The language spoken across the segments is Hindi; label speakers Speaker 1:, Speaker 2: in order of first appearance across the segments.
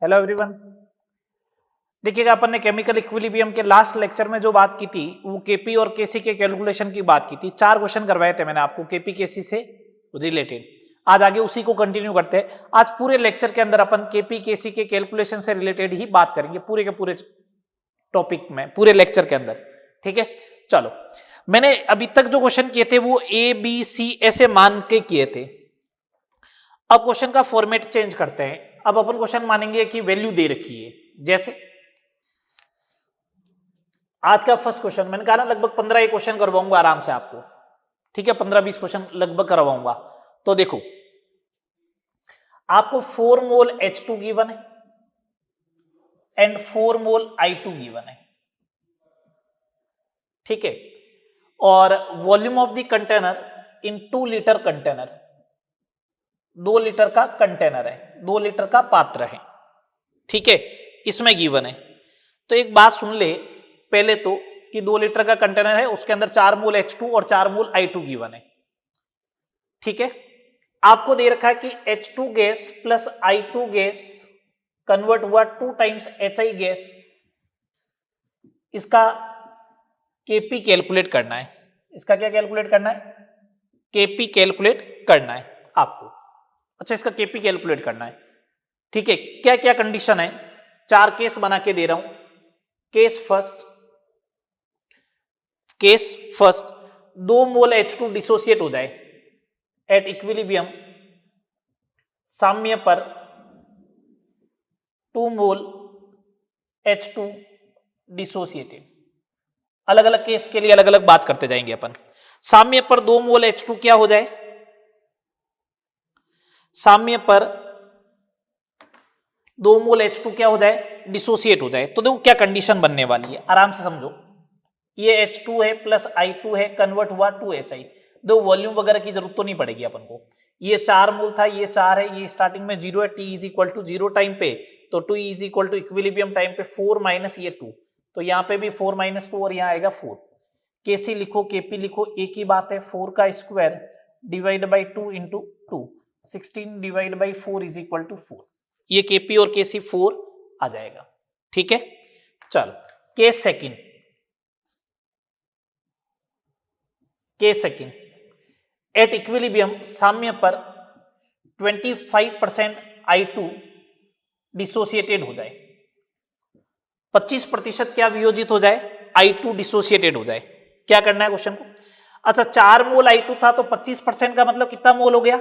Speaker 1: Hello everyone. देखिएगा, अपन ने केमिकल इक्विलिब्रियम के लास्ट लेक्चर में जो बात की थी वो केपी और केसी के कैलकुलेशन की बात की थी। 4 क्वेश्चन करवाए थे मैंने आपको केपी केसी से रिलेटेड। आज आगे उसी को कंटिन्यू करते हैं। आज पूरे लेक्चर के अंदर अपन केपी केसी के कैलकुलेशन से रिलेटेड ही बात करेंगे, पूरे के पूरे टॉपिक में, पूरे लेक्चर के अंदर। ठीक है, चलो। मैंने अभी तक जो क्वेश्चन किए थे वो ए बी सी ऐसे मान के किए थे। अब क्वेश्चन का फॉर्मेट चेंज करते हैं। अब अपन क्वेश्चन मानेंगे कि वैल्यू दे रखी है। जैसे आज का फर्स्ट क्वेश्चन मैंने कहा ना, लगभग 15 क्वेश्चन करवाऊंगा आराम से आपको। ठीक है, 15-20 क्वेश्चन लगभग करवाऊंगा। तो देखो, आपको 4 मोल H2 गिवन है एंड 4 मोल I2 गिवन है। ठीक है, और volume of the container in 2 litre container, 2 litre का कंटेनर है, 2 लीटर का पात्र है। ठीक है, इसमें गिवन है। तो एक बात सुन ले पहले तो कि 2 लीटर का कंटेनर है, उसके अंदर 4 मोल H2 और 4 मोल I2 गिवन है। ठीक है, आपको दे रखा है कि H2 gas plus I2 gas convert हुआ 2 टाइम्स HI गैस। इसका केपी कैलकुलेट करना है। इसका क्या कैलकुलेट करना है? केपी कैलकुलेट करना है आपको। अच्छा, इसका केपी कैलकुलेट करना है। ठीक है, क्या क्या कंडीशन है? 4 केस बना के दे रहा हूं। केस फर्स्ट 2 मोल H2 डिसोसिएट हो जाए एट इक्विलिब्रियम, साम्य पर 2 मोल H2 डिसोसिएटेड। अलग अलग केस के लिए अलग अलग बात करते जाएंगे अपन। साम्य पर 2 मोल H2 क्या हो जाए? साम्य पर 2 मोल H2 क्या हो जाए? डिसोसिएट हो जाए। तो देखो क्या कंडीशन बनने वाली है, आराम से समझो। ये H2 है प्लस I2 है, कन्वर्ट हुआ 2HI। दो वॉल्यूम वगैरह की जरूरत तो नहीं पड़ेगी अपन को। ये 4 मोल था, ये 4 है, ये स्टार्टिंग में 0 है, T is equal to 0 time पे, तो 2 is equal to equilibrium time पे 4 माइनस ये 2, तो यहाँ पे भी 4 माइनस 2 और यहाँ आएगा 4। केसी लिखो, केपी लिखो, एक ही बात है। 4 का square divide by 2 into 2, 16 divide by 4 is equal to 4। ये केपी और केसी 4 आ जाएगा। ठीक है, चलो। केस सेकंड, एट इक्विलिब्रियम साम्य पर 25% I2 डिसोसिएटेड हो जाए, 25% क्या वियोजित हो जाए? I2 डिसोसिएटेड हो जाए। क्या करना है क्वेश्चन को? अच्छा, 4 मोल I2 था तो 25% का मतलब कितना मोल हो गया?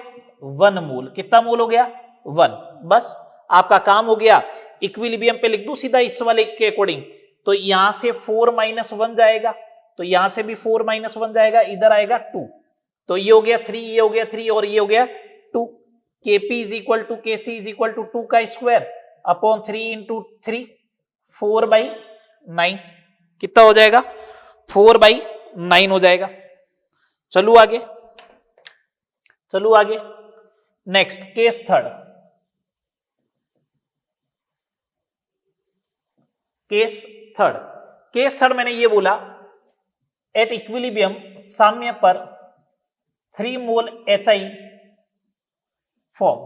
Speaker 1: 1 मोल। कितना मोल हो गया? 1। बस आपका काम हो गया। इक्विलिब्रियम पे लिख दूं सीधा इस वाले के अकॉर्डिंग, तो यहां से 4 माइनस 1 जाएगा, तो यहां से भी 4 माइनस 1 जाएगा, इधर आएगा 2, तो ये हो गया 3, ये हो गया 3 और ये हो गया 2। KP is equal to KC is equal to 2 का स्क्वायर अपॉन 3 इंटू 3, 4/9। कितना हो जाएगा? 4/9 हो जाएगा। चलो आगे, चलो आगे। Next case third, case third मैंने ये बोला, एट इक्विलिब्रियम साम्य पर 3 मोल HI फॉर्म।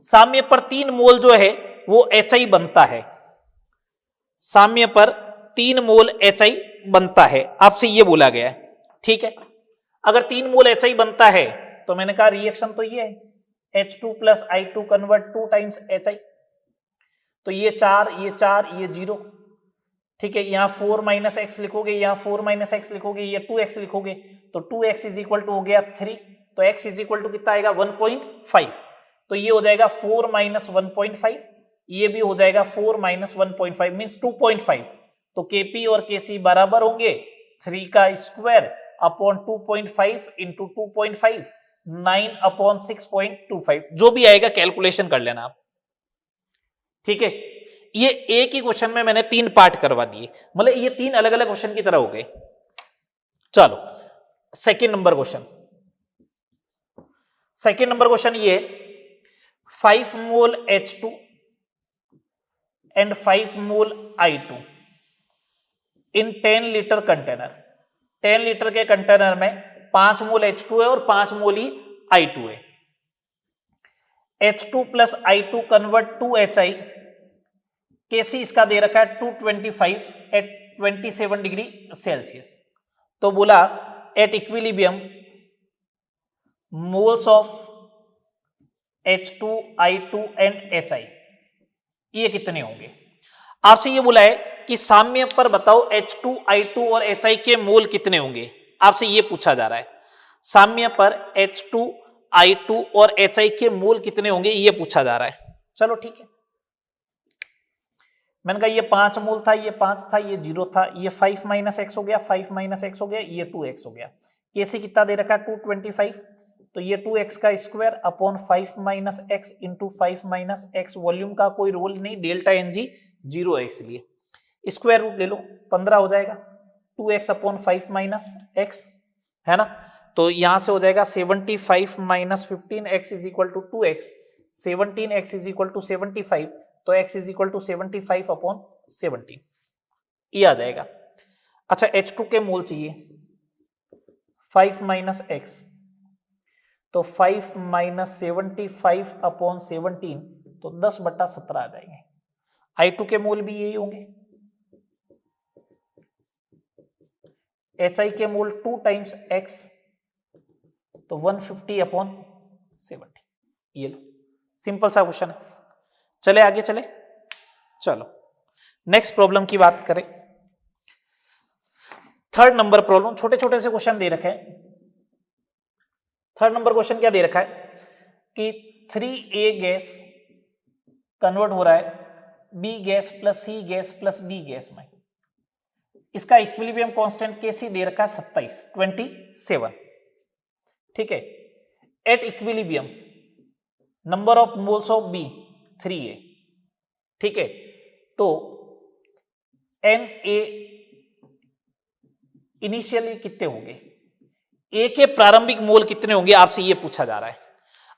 Speaker 1: साम्य पर 3 मोल जो है वो HI बनता है। साम्य पर 3 मोल HI बनता है, आपसे ये बोला गया है। ठीक है, अगर 3 मोल HI बनता है तो मैंने कहा रिएक्शन तो ये है, H2 plus I2 convert 2 times HI, तो ये 4, ये 4, ये 0। ठीक है, यहाँ 4 माइनस एक्स लिखोगे, यहाँ 4 माइनस एक्स लिखोगे, ये 2x लिखोगे, तो 2x इज इक्वल टू हो गया 3, तो x इज इक्वल टू कितना आएगा? 1.5। तो ये हो जाएगा 4 माइनस 1.5, ये भी हो जाएगा 4 माइनस 1.5 मीन्स 2.5। तो केपी और केसी बराबर होंगे 3 का स्क्वायर अपॉन 2.5 इंटू 2.5, 9 अपॉन 6.25, जो भी आएगा कैलकुलेशन कर लेना आप। ठीक है, ये एक ही क्वेश्चन में मैंने 3 पार्ट करवा दिए, मतलब ये 3 अलग अलग क्वेश्चन की तरह हो गए। चलो सेकंड नंबर क्वेश्चन ये 5 मोल H2 and 5 mole I2 in 10 litre container. 10 litre के कंटेनर में 5 मोल H2 है और 5 मोल ही I2 है। H2 plus I2 convert to HI, K C दे रखा है 225 एट 27 डिग्री सेल्सियस। तो बोला at equilibrium moles of H2, I2 and HI ये कितने होंगे। आपसे ये बोला है कि साम्य पर बताओ H2, I2 और HI के मोल कितने होंगे, आपसे ये पूछा जा रहा है। साम्य पर H2, I2 और HI के मोल कितने होंगे ये पूछा जा रहा है। चलो ठीक है, मैंने कहा ये 5 मोल था, ये 5 था, ये 0 था, ये 5 माइनस एक्स हो गया, 5 माइनस एक्स हो गया, ये 2x हो गया। केसी कितना दे रखा है 225, तो ये 2x का square upon 5 minus x into 5 minus x, volume का कोई रोल नहीं, डेल्टा एनजी 0 है इसलिए स्क्वायर रूट ले लो 15 हो जाएगा, 2x अपॉन 5 माइनस एक्स है ना। तो यहां से हो जाएगा 75 minus 15 x is equal to 2x, 17x is equal to 75, तो x is equal to 75 upon 17 ये आ जाएगा। अच्छा H2 के मोल चाहिए 5 माइनस एक्स, तो 5 माइनस 75 अपॉन 17 तो 10/17 आ जाएंगे। I2 के मोल भी यही होंगे, HI के मोल 2 टाइम्स x तो 150 अपॉन 70, ये लो सिंपल सा क्वेश्चन है। चले आगे चले, चलो नेक्स्ट प्रॉब्लम की बात करें। थर्ड नंबर प्रॉब्लम, छोटे छोटे से क्वेश्चन दे रखे हैं। थर्ड नंबर क्वेश्चन क्या दे रखा है कि 3A गैस कन्वर्ट हो रहा है B gas plus C gas plus D gas में, इसका इक्विलिब्रियम कांस्टेंट Kc दे रखा है 27, ठीक है। Eight equilibrium number of moles of B 3A, ठीक है। तो Na इनिशियली कितने होंगे, ए के प्रारंभिक मोल कितने होंगे, आपसे ये पूछा जा रहा है।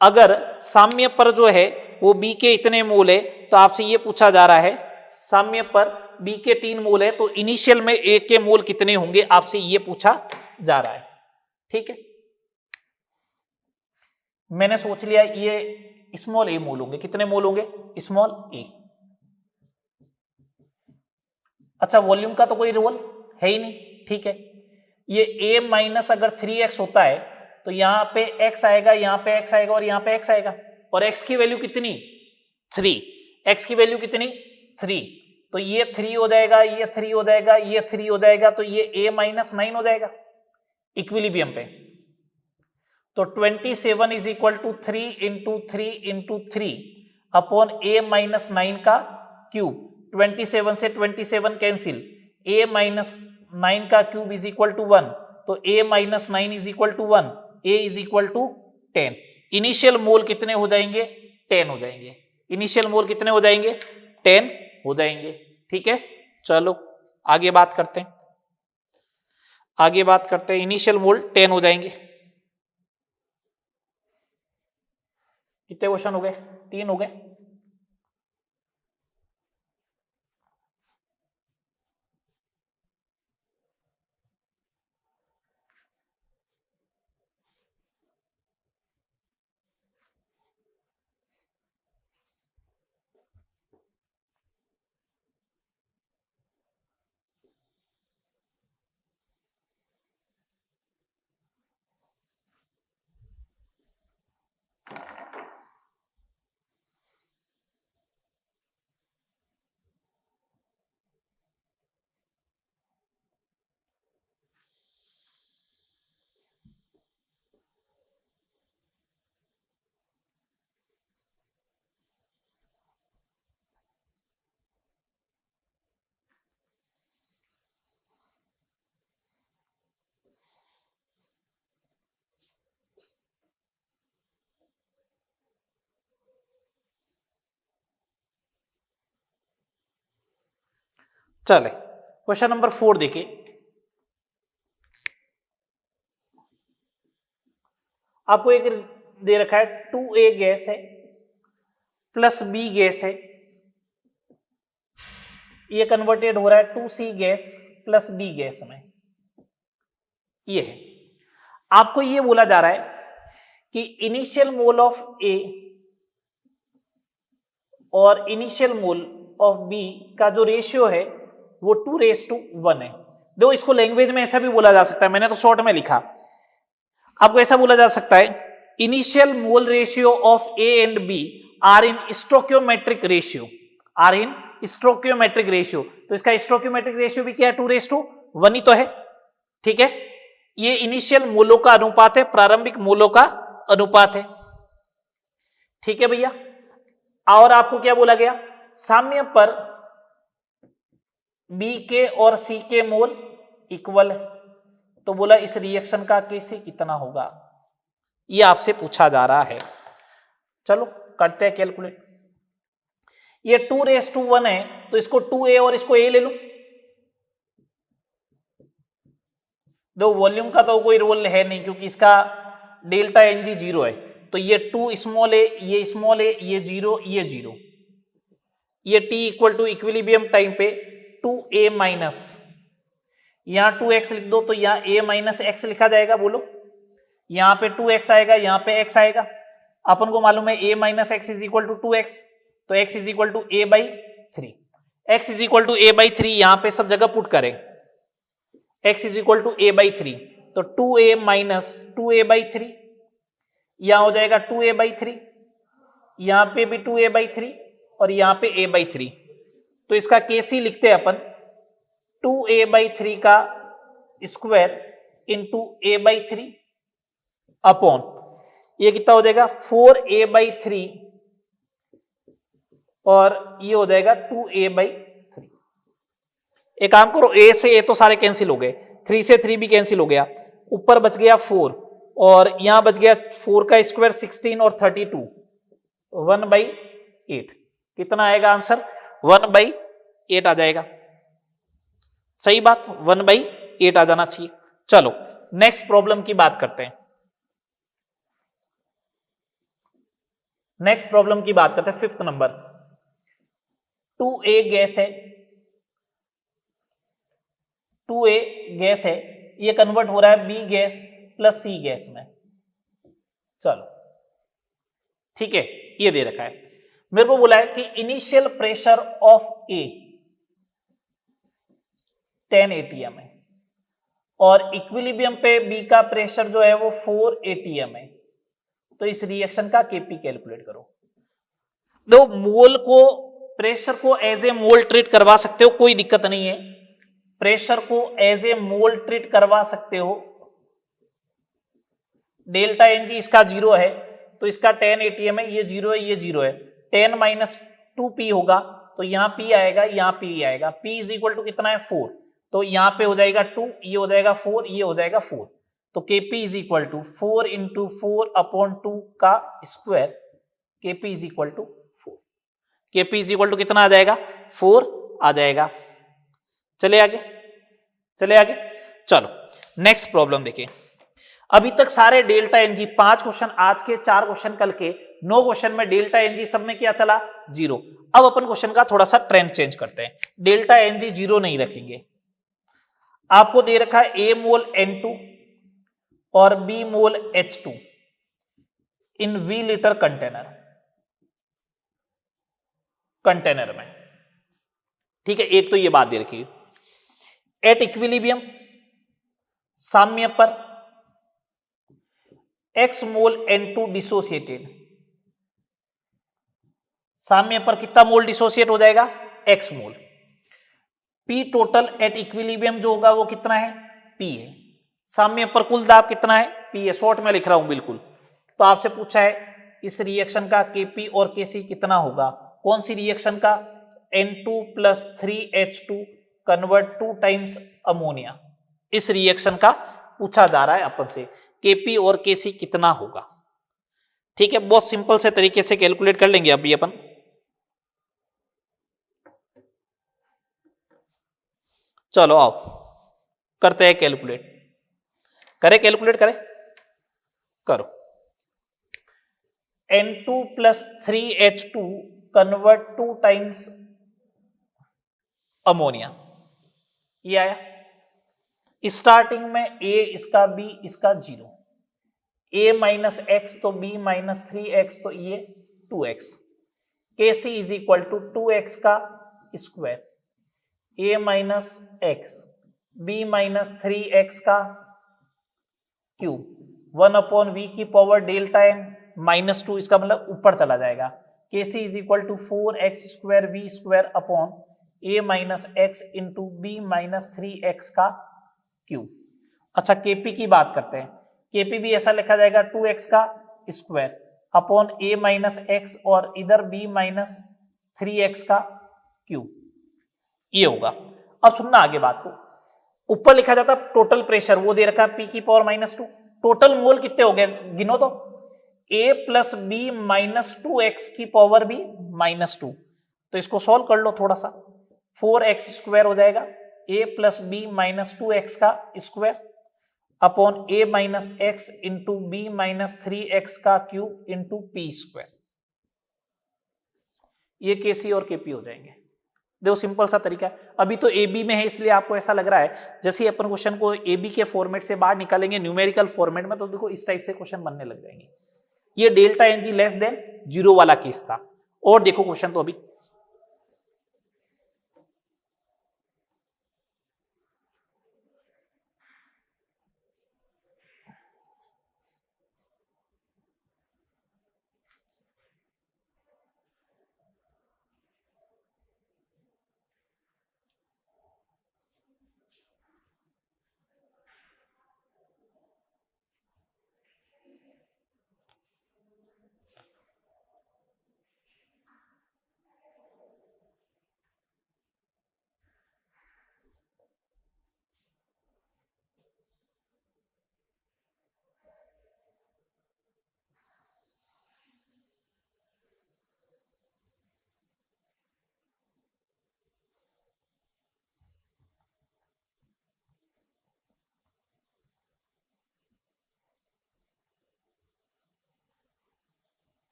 Speaker 1: अगर साम्य पर जो है वो बी के इतने मोल है, तो आपसे ये पूछा जा रहा है साम्य पर बी के 3 मोल है, तो इनिशियल में ए के मोल कितने होंगे, आपसे ये पूछा जा रहा है, ठीक है। मैंने सोच लिया ये स्मॉल ए मोल होंगे, कितने मोल होंगे, स्मॉल ए। अच्छा वॉल्यूम का तो कोई रोल है ही नहीं, ठीक है। ये a माइनस अगर 3x होता है तो यहां पे x आएगा, यहां पे x आएगा और यहां पे x आएगा, और x की वैल्यू कितनी 3, x की वैल्यू कितनी 3, तो ये 3 हो जाएगा, ये 3 हो जाएगा, ये 3 हो जाएगा, तो ये a माइनस 9 हो जाएगा इक्विलिब्रियम पे। तो 27 is equal to 3 into 3 into 3 upon a minus 9 का क्यूब, 27 से 27 कैंसिल, a माइनस 9 का क्यूब इज इक्वल टू 1, तो a minus 9 is equal to 1, a is equal to 10। Initial mole कितने हो जाएंगे, 10 हो जाएंगे। इनिशियल मोल कितने हो जाएंगे, 10 हो जाएंगे, ठीक है। चलो आगे बात करते हैं, आगे बात करते हैं। इनिशियल मोल 10 हो जाएंगे। कितने क्वेश्चन हो गए, 3 हो गए। चले क्वेश्चन नंबर 4 देखिए। आपको एक दे रखा है 2A गैस है प्लस B गैस है, ये कन्वर्टेड हो रहा है 2C gas plus D gas में, ये है। आपको ये बोला जा रहा है कि इनिशियल मोल ऑफ A और इनिशियल मोल ऑफ बी का जो रेशियो है वो 2:1 है। देखो इसको लैंग्वेज में ऐसा भी बोला जा सकता है, मैंने तो शॉर्ट में लिखा, आपको ऐसा बोला जा सकता है initial mole ratio of A and B are in stoichiometric ratio, are in stoichiometric ratio. तो इसका स्टोकियोमेट्रिक रेशियो भी क्या है, 2:1 ही तो है। ठीक है, ये इनिशियल मोलों का अनुपात है, प्रारंभिक मोलों का अनुपात है। ठीक है भैया, और आपको क्या बोला गया, साम्य पर बी के और सी के मोल इक्वल है, तो बोला इस रिएक्शन का केसी कितना होगा, ये आपसे पूछा जा रहा है। चलो करते हैं कैलकुलेट। ये 2:1 है तो इसको 2a और इसको a ले लो। दो वॉल्यूम का तो कोई रोल है नहीं क्योंकि इसका डेल्टा एन जी 0 है, तो ये 2 स्मॉल a, ये स्मॉल a, ये 0, ये 0, ये t equal to equilibrium time पे 2a माइनस, यहां 2x लिख दो तो यहां a माइनस x लिखा जाएगा। बोलो यहां पे 2x आएगा, यहां पे x आएगा। अपन को मालूम है a minus x is equal to 2x, तो x is equal to a/3, x is equal to a/3 यहां पे सब जगह पुट करें, x is equal to a/3, तो 2a माइनस 2a/3, यहां हो जाएगा 2a/3, यहां पे भी 2a/3 और यहां पे a/3। तो इसका केसी लिखते हैं अपन 2a/3 का स्क्वायर इंटू a/3 अपॉन ये कितना हो जाएगा 4a/3 और ये हो जाएगा 2a/3। एक काम करो, a से a तो सारे कैंसिल हो गए, 3 से 3 भी कैंसिल हो गया, ऊपर बच गया 4 और यहां बच गया 4 का स्क्वायर 16 और 32, 1/8। कितना आएगा आंसर, 1/8 आ जाएगा। सही बात, 1/8 आ जाना चाहिए। चलो नेक्स्ट प्रॉब्लम की बात करते हैं। नेक्स्ट प्रॉब्लम की बात करते हैं, 5th नंबर। 2a गैस है, 2a गैस है, ये कन्वर्ट हो रहा है b gas plus c gas में। चलो ठीक है, ये दे रखा है, मेरे को बोला है कि initial pressure of a 10 atm है और इक्विलिब्रियम पे b का प्रेशर जो है वो 4 atm है, तो इस रिएक्शन का केपी कैलकुलेट करो। दो मोल को, प्रेशर को एज ए मोल ट्रीट करवा सकते हो, कोई दिक्कत नहीं है, प्रेशर को एज ए मोल ट्रीट करवा सकते हो। डेल्टा एन जी इसका 0 है तो इसका 10 atm है, ये 0 है, ये 0 है, 10 माइनस 2p होगा तो यहां p आएगा, यहां p आएगा, p इज इक्वल टू कितना है 4, तो यहां पे हो जाएगा 2, ये हो जाएगा 4, ये हो जाएगा 4, तो Kp is equal to 4 into 4 upon 2 का square, Kp is equal to 4, Kp is equal to कितना आ जाएगा 4 आ जाएगा। चले आगे, चले आगे। चलो नेक्स्ट प्रॉब्लम देखिए। अभी तक सारे डेल्टा एनजी 5 क्वेश्चन आज के, 4 क्वेश्चन कल के, 9 क्वेश्चन में डेल्टा एनजी सब में क्या चला 0। अब अपन क्वेश्चन का थोड़ा सा ट्रेंड चेंज करते हैं, डेल्टा एनजी 0 नहीं रखेंगे। आपको दे रखा है A मोल N2 और B मोल H2 इन V लीटर कंटेनर में। ठीक है, एक तो ये बात दे रखी है। एट इक्विलिब्रियम साम्य पर X मोल N2 डिसोसिएटेड, साम्य पर कितना मोल डिसोसिएट हो जाएगा X mole. P total at equilibrium जो होगा वो कितना है P है, साम्य पर कुल दाब कितना है P है, शॉर्ट में लिख रहा हूं बिल्कुल। तो आपसे पूछा है इस रिएक्शन का Kp और Kc कितना होगा, कौन सी रिएक्शन का, N2 plus 3H2 convert 2 times ammonia, इस रिएक्शन का पूछा जा रहा है अपन से, Kp और Kc कितना होगा। ठीक है, बहुत सिंपल से तरीके से कैलकुलेट कर लेंगे अभी अपन। चलो आओ करते हैं कैलकुलेट, करें कैलकुलेट करें, करो। N2 plus 3H2 convert 2 times ammonia, ये आया। स्टार्टिंग में A इसका B इसका 0, A माइनस एक्स तो B माइनस 3x तो ये 2x, Kc is equal to 2x का square a minus x b minus 3x का क्यूब 1/v की पावर डेल्टा n -2, इसका मतलब ऊपर चला जाएगा। Kc is equal to 4x square v square upon a minus x into B minus 3x का क्यूब। अच्छा Kp की बात करते हैं। Kp भी ऐसा लिखा जाएगा 2x का square upon a minus x और इधर b माइनस 3x का क्यूब, ये होगा। अब सुनना आगे बात को, ऊपर लिखा जाता टोटल प्रेशर, वो दे रखा है p की पावर -2। टोटल मोल कितने हो गए गिनो तो, a plus B minus 2x की पावर भी -2। तो इसको सॉल्व कर लो थोड़ा सा, 4x स्क्वायर हो जाएगा a plus B minus 2x का square upon a minus x into B minus 3x का क्यूब इंटू पी स्क्वायर। ये Kc और Kp हो जाएंगे। देखो सिंपल सा तरीका है। अभी तो ए बी में है इसलिए आपको ऐसा लग रहा है, जैसे ही अपन क्वेश्चन को ए बी के फॉर्मेट से बाहर निकालेंगे न्यूमेरिकल फॉर्मेट में, तो देखो इस टाइप से क्वेश्चन बनने लग जाएंगे। ये delta N G less than 0 वाला केस था। और देखो क्वेश्चन तो अभी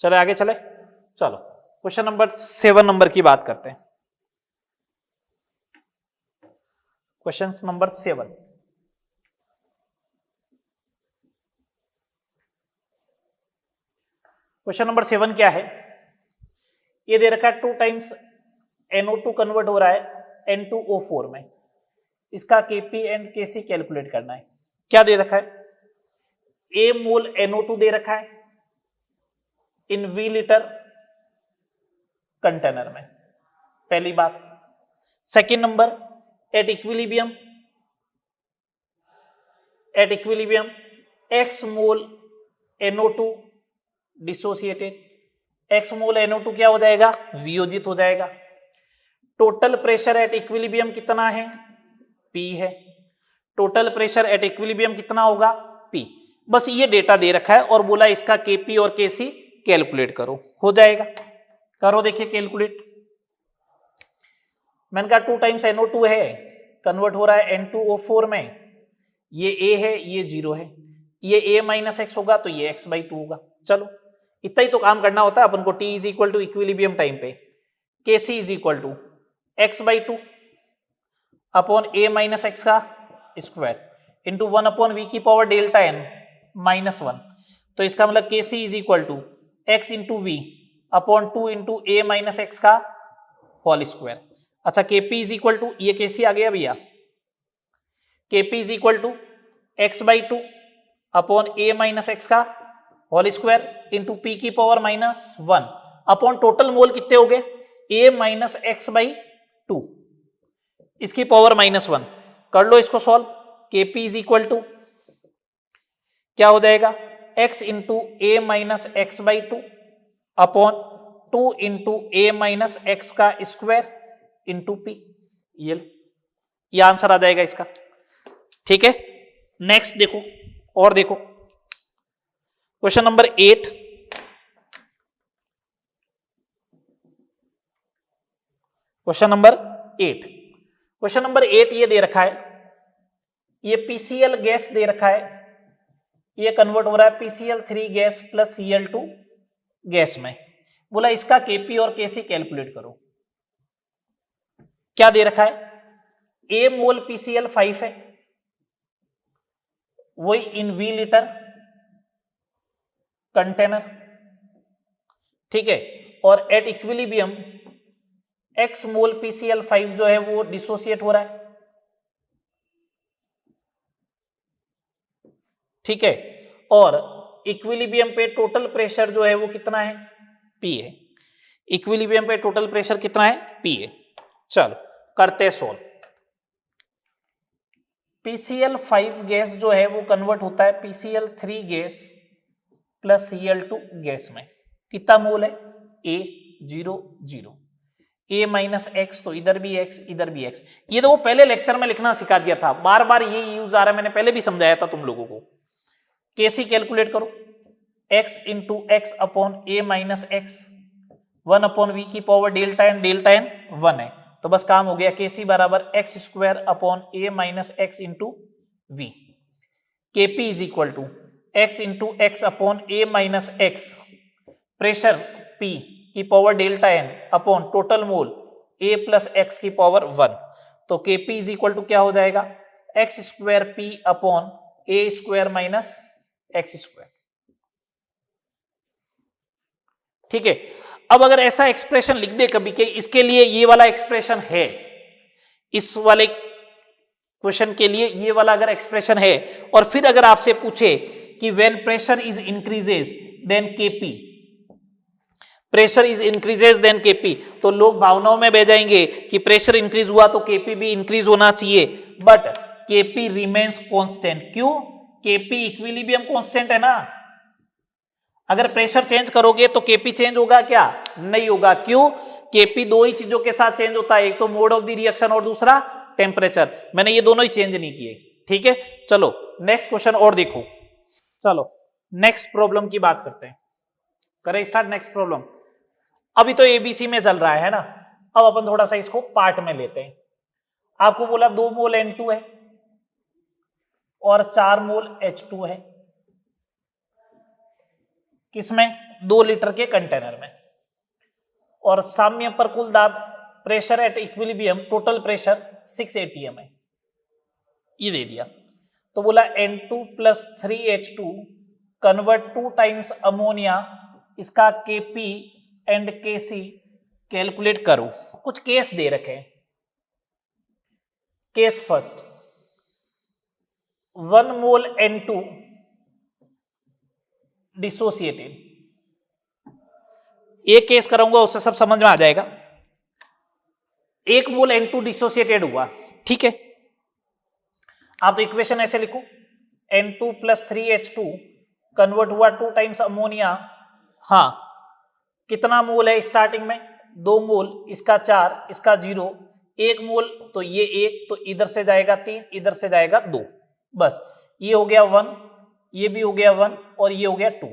Speaker 1: चले आगे चले। चलो क्वेश्चन नंबर 7 नंबर की बात करते हैं। क्वेश्चन नंबर 7, क्वेश्चन नंबर 7 क्या है, ये दे रखा है 2 टाइम्स NO2 कन्वर्ट हो रहा है N2O4 में, इसका Kp एंड Kc कैलकुलेट करना है। क्या दे रखा है, A मोल NO2 दे रखा है इन V लीटर कंटेनर में, पहली बात। Second number, at equilibrium X mole NO2 dissociated, X mole NO2 क्या हो जाएगा, वियोजित हो जाएगा। टोटल प्रेशर एट इक्विलिब्रियम कितना है, P है। टोटल प्रेशर एट इक्विलिब्रियम कितना होगा, P। बस ये डेटा दे रखा है और बोला इसका Kp और Kc कैलकुलेट करो, हो जाएगा। करो देखिए कैलकुलेट। मैंने कहा 2 टाइम्स NO2 है, कन्वर्ट हो रहा है N2O4 में, ये A है ये 0 है, ये A माइनस एक्स होगा तो ये x/2 होगा। चलो इतना ही तो काम करना होता है अपन को। T is equal to equilibrium time पे Kc is equal to x/2 upon A minus x का स्क्वायर इंटू 1/v की पावर डेल्टा n -1। तो इसका मतलब Kc is equal to x into V upon 2 into A minus x का होल स्क्वायर। अच्छा Kp इज इक्वल टू, ये Kc आ गया भैया, Kp is equal to x/2 upon A minus x का होल स्क्वायर इंटू पी की पावर -1 अपॉन टोटल मोल कितने हो गए, A माइनस x/2 इसकी पावर -1। कर लो इसको solve. Kp is equal to क्या हो जाएगा, x into A minus x/2 upon 2 into A minus x का स्क्वायर इंटू पी। ये आंसर आ जाएगा इसका। ठीक है, नेक्स्ट देखो और देखो question number 8। Question number 8, question number 8 ये दे रखा है, ये PCl गैस दे रखा है, ये कन्वर्ट हो रहा है PCl3 gas plus Cl2 gas में। बोला इसका Kp और Kc कैलकुलेट करो। क्या दे रखा है, A मोल PCl5 है, वही इन V लीटर कंटेनर, ठीक है, और at equilibrium x mole PCl5 जो है वो डिसोसिएट हो रहा है, ठीक है। और इक्विलिब्रियम पे टोटल प्रेशर जो है वो कितना है, P है। इक्विलिब्रियम पे टोटल प्रेशर कितना है, P है। चलो करते सोल्व। PCl5 गैस जो है वो कन्वर्ट होता है PCl3 gas plus Cl2 gas में। कितना मोल है, A 0 0, A माइनस एक्स, तो इधर भी x इधर भी x। ये तो वो पहले लेक्चर में लिखना सिखा दिया था, बार बार ये यूज आ रहा है, मैंने पहले भी समझाया था तुम लोगों को। Kc कैलकुलेट करो, x into x upon A minus x, 1 upon v की पावर डेल्टा n 1 है, तो बस काम हो गया। Kc बराबर X square upon A minus x into V. Kp is equal to x into x upon A minus X, pressure P की पावर डेल्टा n अपॉन total mole A plus X की पावर 1, तो Kp इज इक्वल टू क्या हो जाएगा, X square P upon A square minus X square, ठीक है। अब अगर ऐसा एक्सप्रेशन लिख दे कभी के इसके लिए ये वाला एक्सप्रेशन है, इस वाले क्वेश्चन के लिए ये वाला अगर एक्सप्रेशन है, और फिर अगर आपसे पूछे कि when pressure is increases then Kp, pressure is increases then Kp, तो लोग भावनाओं में बह जाएंगे कि प्रेशर इंक्रीज हुआ तो Kp भी इंक्रीज होना चाहिए, बट Kp रिमेन्स कांस्टेंट। क्यों, Kp इक्विलिब्रियम कांस्टेंट है ना। अगर प्रेशर चेंज करोगे तो Kp चेंज होगा क्या, नहीं होगा। क्यों, Kp दो ही चीजों के साथ चेंज होता है, एक तो मोड ऑफ द रिएक्शन और दूसरा टेम्परेचर। मैंने ये दोनों ही चेंज नहीं किए, ठीक है। चलो नेक्स्ट क्वेश्चन और देखो। चलो नेक्स्ट प्रॉब्लम की बात करते हैं, करें स्टार्ट नेक्स्ट प्रॉब्लम। अभी तो एबीसी में चल रहा है ना, अब अपन थोड़ा सा इसको पार्ट में लेते हैं। आपको बोला 2 मोल N2 है और 4 मोल H2 है, किसमें, 2 लीटर के कंटेनर में, और साम्य पर कुल दाब, pressure at equilibrium, total pressure 6 atm है, ये दे दिया। तो बोला N2 plus 3H2 convert 2 times ammonia, इसका Kp एंड Kc कैलकुलेट करो। कुछ केस दे रखे हैं। केस फर्स्ट, 1 मोल N2 डिसोसिएटेड, एक केस कराऊंगा उससे सब समझ में आ जाएगा। 1 मोल N2 डिसोसिएटेड हुआ, ठीक है। आप तो इक्वेशन ऐसे लिखो, N2 प्लस 3H2 कन्वर्ट हुआ 2 टाइम्स अमोनिया, हाँ कितना मोल है स्टार्टिंग में, 2 मोल, इसका 4, इसका 0, 1 मोल, तो ये 1, तो इधर से जाएगा 3, इधर से जाएगा 2, बस ये हो गया 1, ये भी हो गया 1 और ये हो गया 2।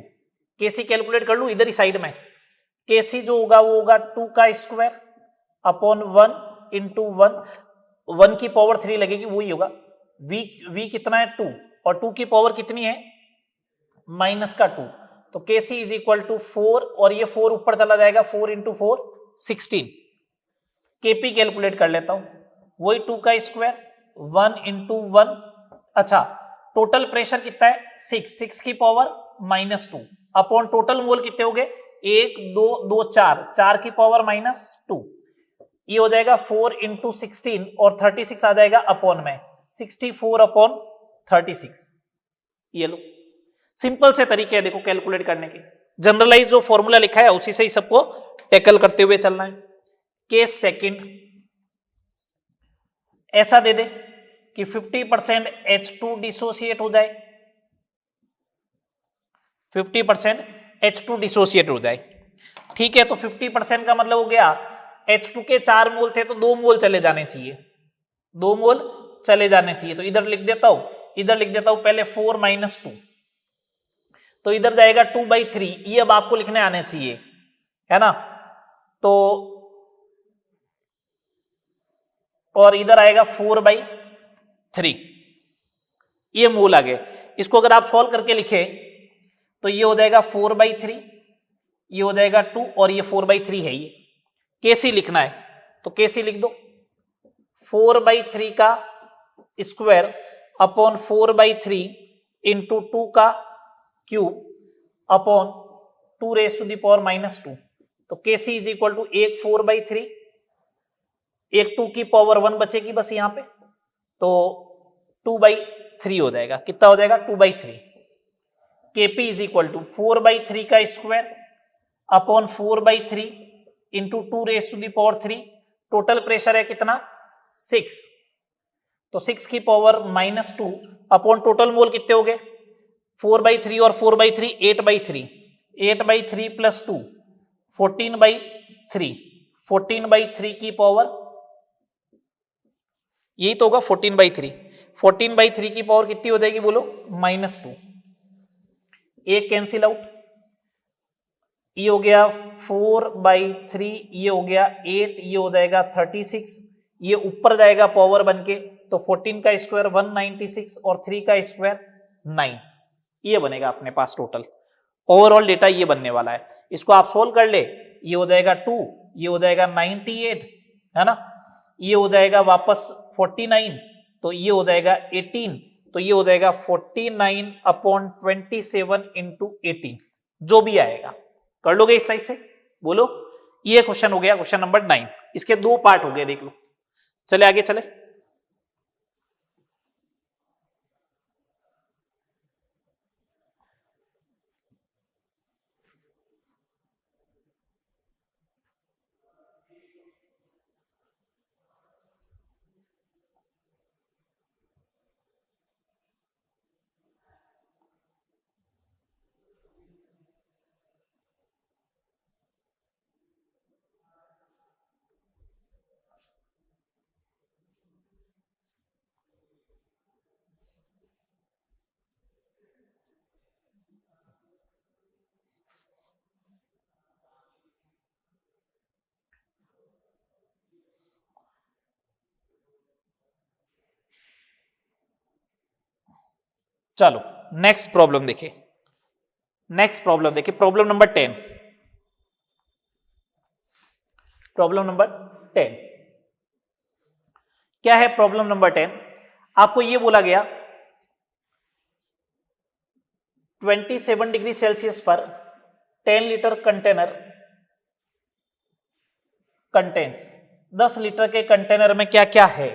Speaker 1: Kc कैलकुलेट कर लू इधर ही साइड में। Kc जो होगा वो होगा 2 का स्क्वायर अपॉन 1 इंटू 1 की पावर 3 लगेगी, वही होगा। v कितना है 2, और 2 की पावर कितनी है, माइनस का 2, तो Kc इज इक्वल टू 4, और ये 4 ऊपर चला जाएगा, 4 इंटू 4 16। Kp कैलकुलेट कर लेता हूं, वही 2 का स्क्वायर 1 इंटू 1, अच्छा टोटल प्रेशर कितना है 6 की power minus 2 upon total mole कितने हो गए 1 2 2 4 की पावर माइनस 2, ये हो जाएगा 4 इंटू 16 और 36 आ जाएगा अपॉन में, 64 अपॉन 36। ये लो सिंपल से तरीके है देखो कैलकुलेट करने के, जनरलाइज जो फॉर्मूला लिखा है उसी से ही सबको टैकल करते हुए चलना है। केस सेकंड, ऐसा दे दे कि 50% H2 डिसोसिएट हो जाए, 50% H2 डिसोसिएट हो जाए, ठीक है। तो 50% का मतलब हो गया H2 के 4 मोल थे तो 2 मोल चले जाने चाहिए, 2 मोल चले जाने चाहिए, तो इधर लिख देता हूं, इधर लिख देता हूं पहले 4 माइनस 2, तो इधर जाएगा 2/3, ये अब आपको लिखने आने चाहिए, है ना। तो और इधर आएगा 4/3, ये मोल आ गए। इसको अगर आप सॉल्व करके लिखे तो ये हो जाएगा 4/3, ये हो जाएगा 2 और ये 4/3 है, ये Kc लिखना है तो Kc लिख दो, 4/3 का स्क्वायर अपॉन 4/3 इंटू 2 का cube upon 2 raised to the power -2, तो Kc इज इक्वल टू एक 4/3, एक 2 की पावर 1 बचेगी बस यहां पे, तो 2/3 हो जाएगा। कितना हो जाएगा? 2/3। Kp इज इक्वल टू 4/3 का square upon 4/3 into 2⁻3। Total pressure है कितना? 6, तो 6 की पावर -2 अपॉन टोटल मोल कितने हो गए? 4/3 और 4/3 8/3, 8/3 प्लस 2 14/3, 14/3 की पावर, यही तो होगा 14/3, 14/3 की पावर कितनी हो जाएगी बोलो? -2। एक कैंसिल आउट, ये हो गया 4/3, ये हो गया 8, ये हो जाएगा 36, ये ऊपर जाएगा पावर बन के, तो 14 का स्क्वायर 196 और 3 का स्क्वायर 9, ये बनेगा अपने पास टोटल। ओवरऑल डेटा ये बनने वाला है। इसको आप सोल्व कर ले, ये हो जाएगा 2, ये हो जाएगा 98, है ना, ये हो जाएगा वापस 49, तो ये हो जाएगा 18, तो ये हो जाएगा 49/27 इंटू 18, जो भी आएगा। कर लोगे इस साइड से? बोलो। ये क्वेश्चन हो गया, क्वेश्चन नंबर 9। इसके 2 पार्ट हो गए, देख लो। चले आगे चले। चलो नेक्स्ट प्रॉब्लम देखिए। नेक्स्ट प्रॉब्लम देखिए, प्रॉब्लम नंबर 10। प्रॉब्लम नंबर 10 क्या है? प्रॉब्लम नंबर 10 आपको ये बोला गया 27 डिग्री सेल्सियस पर 10 लीटर कंटेनर कंटेन्स, 10 लीटर के कंटेनर में क्या क्या है?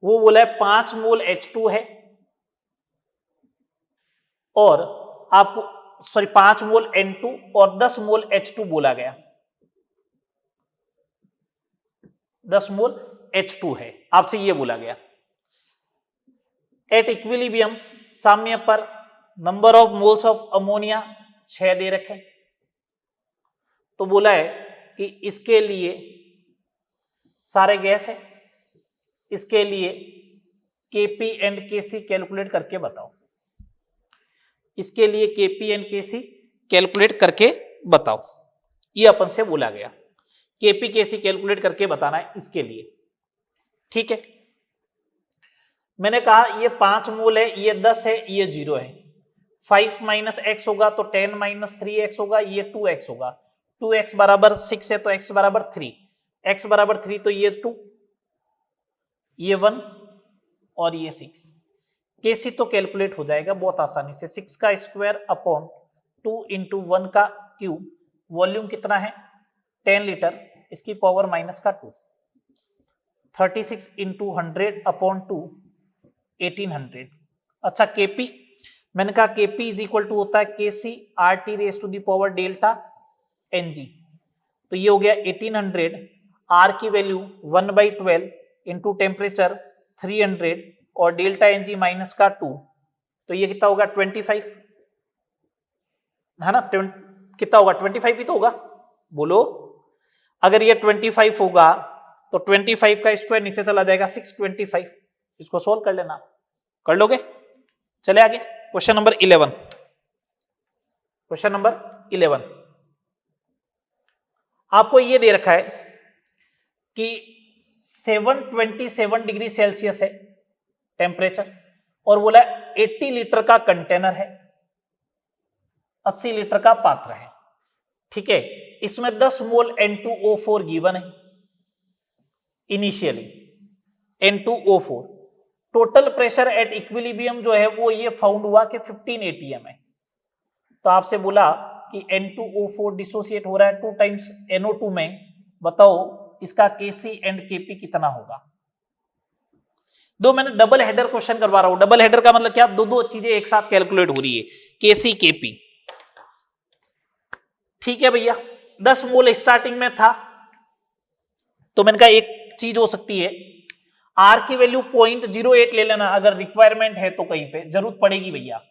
Speaker 1: वो बोला है 5 मोल H2 है, और आप 5 मोल N2 और 10 मोल H2 बोला गया। 10 मोल H2 है, आपसे ये बोला गया। एट इक्विलिब्रियम, साम्य पर, number of moles of ammonia 6 दे रखे, तो बोला है कि इसके लिए सारे गैस है, इसके लिए Kp एंड Kc कैलकुलेट करके बताओ। इसके लिए Kp एंड Kc कैलकुलेट करके बताओ, ये अपन से बोला गया। Kp Kc कैलकुलेट करके बताना है इसके लिए, ठीक है। मैंने कहा ये 5 मोल है, ये 10 है, ये 0 है। 5 माइनस x होगा तो 10 माइनस 3x होगा, ये 2x होगा। 2x बराबर 6 है तो x बराबर 3, x बराबर 3 तो ये 2, ये 1 और ये 6। Kc तो कैलकुलेट हो जाएगा बहुत आसानी से, 6 का स्क्वायर अपॉन 2 इंटू 1 का क्यूब, वॉल्यूम कितना है 10 लीटर, इसकी पावर माइनस का 2, 36 इंटू 100 अपॉन 2 1800। अच्छा Kp, मैंने कहा Kp इज इक्वल टू होता है Kc RT raise to the power delta Ng, तो ये हो गया 1800, R की वैल्यू 1/12 इंटू टेम्परेचर 300 और डेल्टा Ng माइनस का 2, तो ये कितना होगा 25, है ना। कितना होगा 25 ही तो होगा, बोलो। अगर ये 25 होगा तो 25 का स्क्वायर नीचे चला जाएगा 625, इसको सोल्व कर लेना, कर लोगे। चले आगे, क्वेश्चन नंबर 11। क्वेश्चन नंबर 11 आपको ये दे रखा है कि 727 डिग्री सेल्सियस है टेम्परेचर, और बोला 80 लीटर का कंटेनर है, 80 लीटर का पात्र है, ठीक है। इसमें 10 मोल N2O4 गिवन है initially, N2O4। Total pressure at equilibrium जो है वो ये फाउंड हुआ कि 15 atm है। तो आपसे बोला कि N2O4 डिसोसिएट हो रहा है 2 टाइम्स NO2 में, बताओ इसका Kc एंड Kp कितना होगा। दो मैंने डबल हेडर क्वेश्चन करवा रहा हूं। डबल हेडर का मतलब क्या, दो चीजें एक साथ कैलकुलेट हो रही है, Kc Kp। ठीक है भैया, 10 मोल स्टार्टिंग में था, तो मैंने कहा एक चीज हो सकती है, R की वैल्यू 0.08 ले लेना अगर रिक्वायरमेंट है तो, कहीं पे जरूरत पड़ेगी भैया।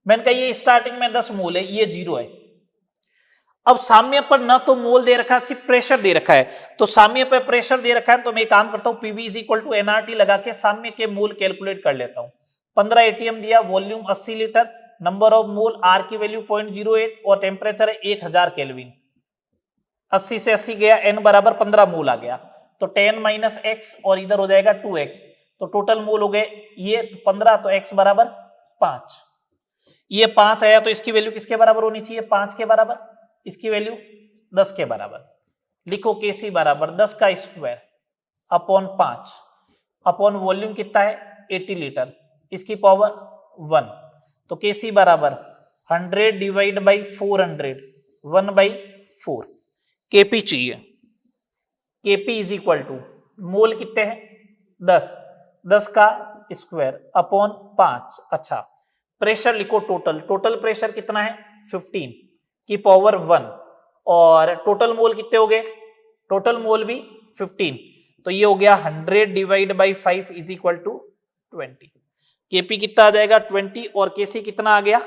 Speaker 1: मैंने कहा ये स्टार्टिंग में 10 मोल है, ये 0 है। अब साम्य पर ना तो मोल दे रखा है, सिर्फ प्रेशर दे रखा है, तो साम्य पर प्रेशर दे रखा है, तो मैं काम करता हूं PV is equal to NRT लगा के साम्य के मोल कैलकुलेट कर लेता हूं। 15 ATM दिया, volume 80 litre, number of mole, R की वैल्यू 0.08 और टेम्परेचर है 1000 केल्विन। 80 से 80 गया, N बराबर 15 मोल आ गया, तो 10 माइनस एक्स और इधर हो जाएगा 2x, तो टोटल मोल हो गए ये 15, तो x बराबर 5। ये 5 आया तो इसकी वैल्यू किसके बराबर होनी चाहिए, 5 के बराबर, इसकी वैल्यू 10 के बराबर। लिखो Kc बराबर 10 का स्क्वायर अपॉन 5 अपॉन वॉल्यूम कितना है 80 लीटर, इसकी पावर 1, तो Kc बराबर 100 डिवाइड बाई 400 1/4। Kp चाहिए, Kp इज इक्वल टू मोल कितने हैं 10 का स्क्वायर अपॉन 5। अच्छा, प्रेशर लिखो, टोटल प्रेशर कितना है 15 की पावर 1, और टोटल मोल कितने हो गए, टोटल मोल भी 15, तो ये हो गया 100 divide by 5 is equal to 20। Kp कितना आ जाएगा 20, और Kc कितना आ गया,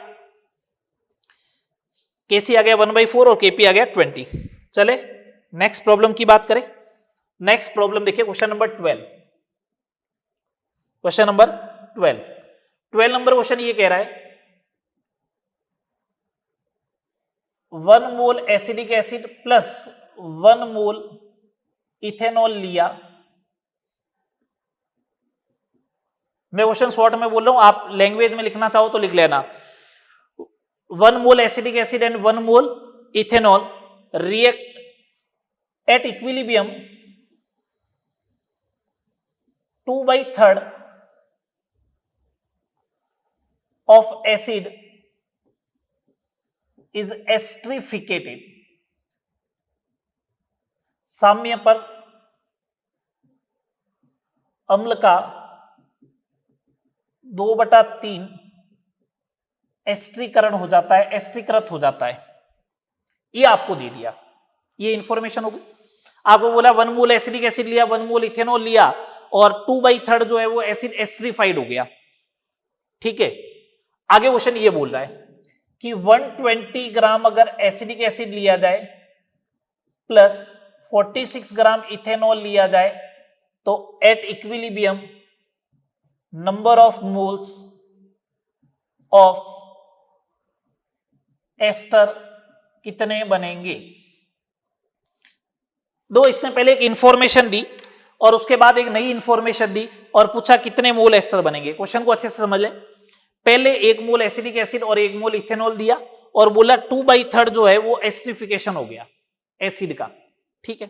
Speaker 1: Kc आ गया 1/4 और Kp आ गया 20। चले नेक्स्ट प्रॉब्लम की बात करें। नेक्स्ट प्रॉब्लम देखिए, question number 12। Question number 12 number question ये कह रहा है 1 mole acetic acid plus 1 mole ethanol लिया। मैं क्वेश्चन शॉर्ट में बोल रहा हूं, आप लैंग्वेज में लिखना चाहो तो लिख लेना। 1 mole acetic acid and 1 mole ethanol react at equilibrium 2/3 of acid is esterificated। साम्य पर अम्ल का 2/3 एस्ट्रीकरण हो जाता है, एस्ट्रीकृत हो जाता है। ये आपको दे दिया, ये इंफॉर्मेशन होगी। आपको बोला 1 मोल एसिडिक एसिड लिया, 1 मोल इथेनॉल लिया, और 2/3 जो है वो एसिड एस्ट्रीफाइड हो गया। ठीक है, आगे क्वेश्चन ये बोल रहा है कि 120 ग्राम अगर एसिडिक एसिड लिया जाए प्लस 46 ग्राम इथेनॉल लिया जाए, तो at equilibrium number of moles of ester कितने बनेंगे। दो, इसने पहले एक इंफॉर्मेशन दी और उसके बाद एक नई इंफॉर्मेशन दी और पूछा कितने मोल एस्टर बनेंगे। क्वेश्चन को अच्छे से समझ ले। पहले 1 मोल एसिडिक एसिड और 1 मोल इथेनॉल दिया और बोला 2/3 जो है वो एस्ट्रिफिकेशन हो गया एसिड का। ठीक है,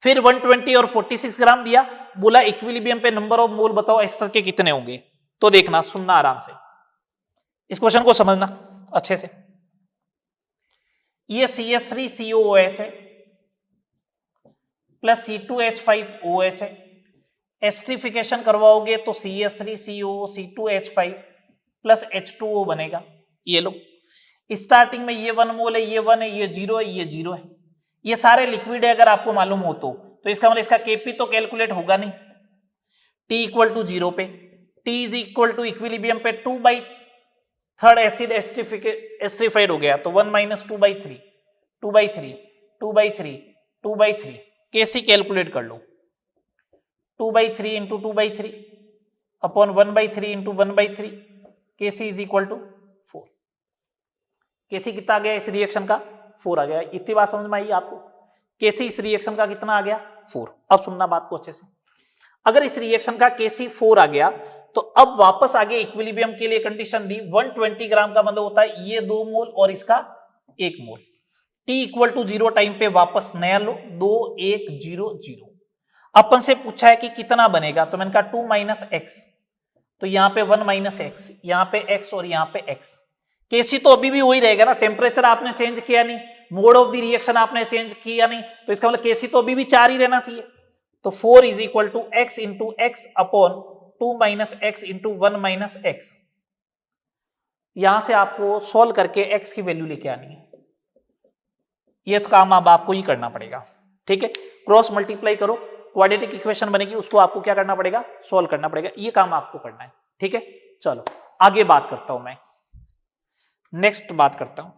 Speaker 1: फिर 120 और 46 ग्राम दिया, बोला इक्विलिब्रियम पे नंबर ऑफ मोल बताओ एस्टर के कितने होंगे। तो देखना, सुनना आराम से, इस क्वेश्चन को समझना अच्छे से। ये CH3COOH है प्लस C2H5OH है। एस्ट्रिफिकेशन करवाओगे तो CH3CO C2H5 प्लस H2O बनेगा। ये लो, स्टार्टिंग में ये 1 मोल है, ये 1 है, ये 0 है, ये 0 है, ये सारे लिक्विड है अगर आपको मालूम हो तो इसका मतलब इसका Kp तो कैलकुलेट होगा नहीं। T इक्वल टू 0 पे, T is equal to equilibrium पे 2/3 एसिड एस्ट्रिफाइड हो गया, तो 1 माइनस 2/3 2/3 2/3 2/3 Kc कैलकुलेट कर लो। 2/3 into 2/3 upon 1/3 into 1/3 Kc is equal to 4। Kc कितना आ गया इस रिएक्शन का 4 आ गया। इतनी बात समझ में आई आपको। Kc इस रिएक्शन का कितना आ गया 4। अब सुनना बात को अच्छे से, अगर इस रिएक्शन का Kc 4 आ गया तो अब वापस आगे इक्विलिब्रियम के लिए कंडीशन दी 120 ग्राम का मतलब होता है ये 2 मोल और इसका 1 मोल। T इक्वल टू 0 टाइम पे वापस नया लो 2 1 0 0। अपन से पूछा है कि कितना बनेगा, तो मैंने कहा 2 माइनस एक्स, तो यहां पे 1 माइनस एक्स, यहां पे x और यहां पे x। केसी तो अभी भी वही रहेगा ना, टेम्परेचर आपने चेंज किया नहीं, मोड ऑफ द रिएक्शन आपने चेंज किया नहीं, तो इसका मतलब केसी तो अभी भी 4 ही रहना चाहिए। तो 4 is equal to x into x upon 2 minus x into 1 minus x. यहां से आपको सॉल्व करके एक्स की वैल्यू लेके आनी है। ये तो काम अब आपको ही करना पड़ेगा, ठीक है। क्रॉस मल्टीप्लाई करो, क्वाड्रेटिक इक्वेशन बनेगी, उसको आपको क्या करना पड़ेगा, सॉल्व करना पड़ेगा। ये काम आपको करना है, ठीक है। चलो आगे बात करता हूं मैं, नेक्स्ट बात करता हूं।